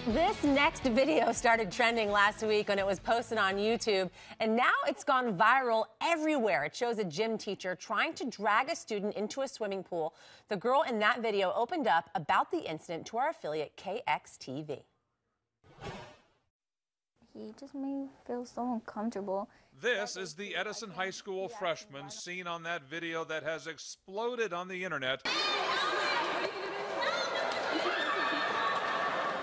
This next video started trending last week when it was posted on YouTube, and now it's gone viral everywhere. It shows a gym teacher trying to drag a student into a swimming pool. The girl in that video opened up about the incident to our affiliate KXTV. He just made me feel so uncomfortable. This is the Edison High School freshman seen on that video that has exploded on the internet.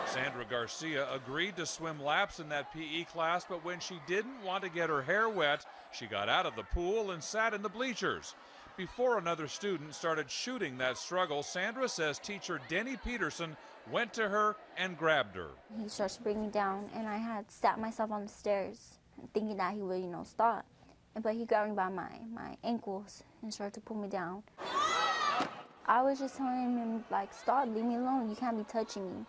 Sandra Garcia agreed to swim laps in that PE class, but when she didn't want to get her hair wet, she got out of the pool and sat in the bleachers. Before another student started shooting that struggle, Sandra says teacher Denny Peterson went to her and grabbed her. He starts to bring me down, and I had sat myself on the stairs, thinking that he would, stop. But he grabbed me by my ankles and started to pull me down. I was just telling him, stop, leave me alone. You can't be touching me.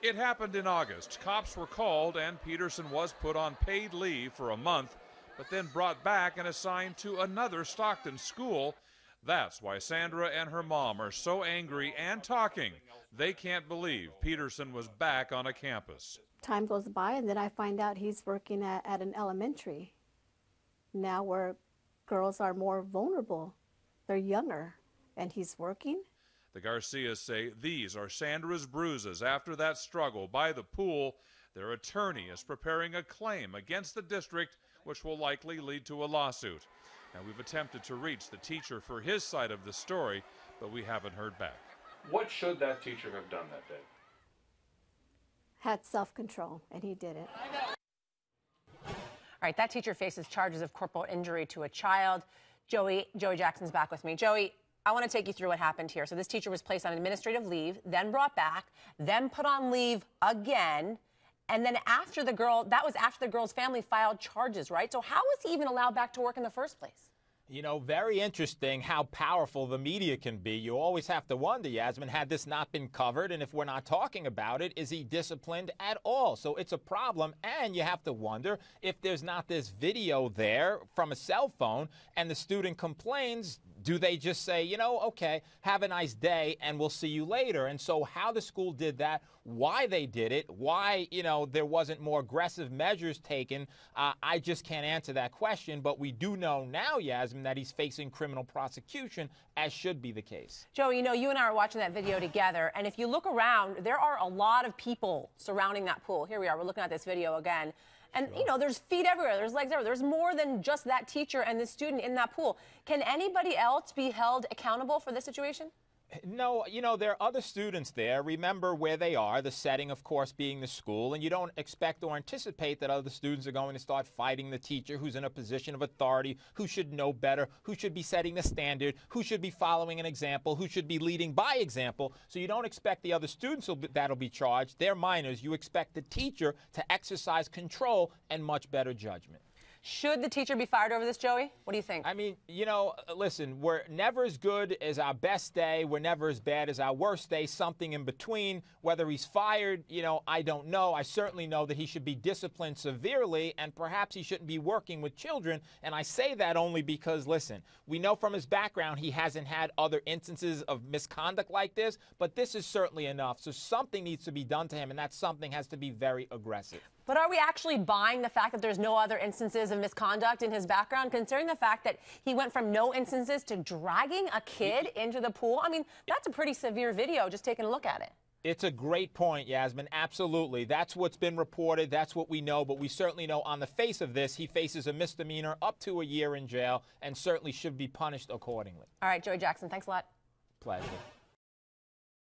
It happened in August. Cops were called, and Peterson was put on paid leave for a month, but then brought back and assigned to another Stockton school. That's why Sandra and her mom are so angry and talking. They can't believe Peterson was back on a campus. Time goes by, and then I find out he's working at an elementary now where girls are more vulnerable. They're younger, and he's working. The Garcias say these are Sandra's bruises after that struggle by the pool. Their attorney is preparing a claim against the district, which will likely lead to a lawsuit. Now, we've attempted to reach the teacher for his side of the story, but we haven't heard back. What should that teacher have done that day? Had self-control, and he did it. All right, that teacher faces charges of corporal injury to a child. Joey Jackson's back with me. Joey, I want to take you through what happened here. So this teacher was placed on administrative leave, then brought back, then put on leave again. And then that was after the girl's family filed charges, right? So how was he even allowed back to work in the first place? You know, very interesting how powerful the media can be. You always have to wonder, Yasmin, had this not been covered, and if we're not talking about it, is he disciplined at all? So it's a problem, and you have to wonder if there's not this video there from a cell phone and the student complains, do they just say, okay, have a nice day and we'll see you later? And so how the school did that, why they did it, why, there wasn't more aggressive measures taken, I just can't answer that question. But we do know now, Yasmin, that he's facing criminal prosecution, as should be the case. Joe, you and I are watching that video together, and if you look around, there are a lot of people surrounding that pool. Here we are, we're looking at this video again. And, there's feet everywhere. There's legs everywhere. There's more than just that teacher and the student in that pool. Can anybody else be held accountable for this situation? No, there are other students there. Remember where they are, the setting, of course, being the school, and you don't expect or anticipate that other students are going to start fighting the teacher who's in a position of authority, who should know better, who should be setting the standard, who should be following an example, who should be leading by example. So you don't expect the other students that'll be charged. They're minors. You expect the teacher to exercise control and much better judgment. Should the teacher be fired over this, Joey? What do you think? I mean, listen, we're never as good as our best day. We're never as bad as our worst day, something in between. Whether he's fired, I don't know. I certainly know that he should be disciplined severely, and perhaps he shouldn't be working with children. And I say that only because, listen, we know from his background he hasn't had other instances of misconduct like this, but this is certainly enough. So something needs to be done to him, and that something has to be very aggressive. But are we actually buying the fact that there's no other instances of misconduct in his background, considering the fact that he went from no instances to dragging a kid into the pool? I mean, that's a pretty severe video, just taking a look at it. It's a great point, Yasmin. Absolutely. That's what's been reported. That's what we know. But we certainly know on the face of this, he faces a misdemeanor up to a year in jail and certainly should be punished accordingly. All right, Joey Jackson, thanks a lot. Pleasure.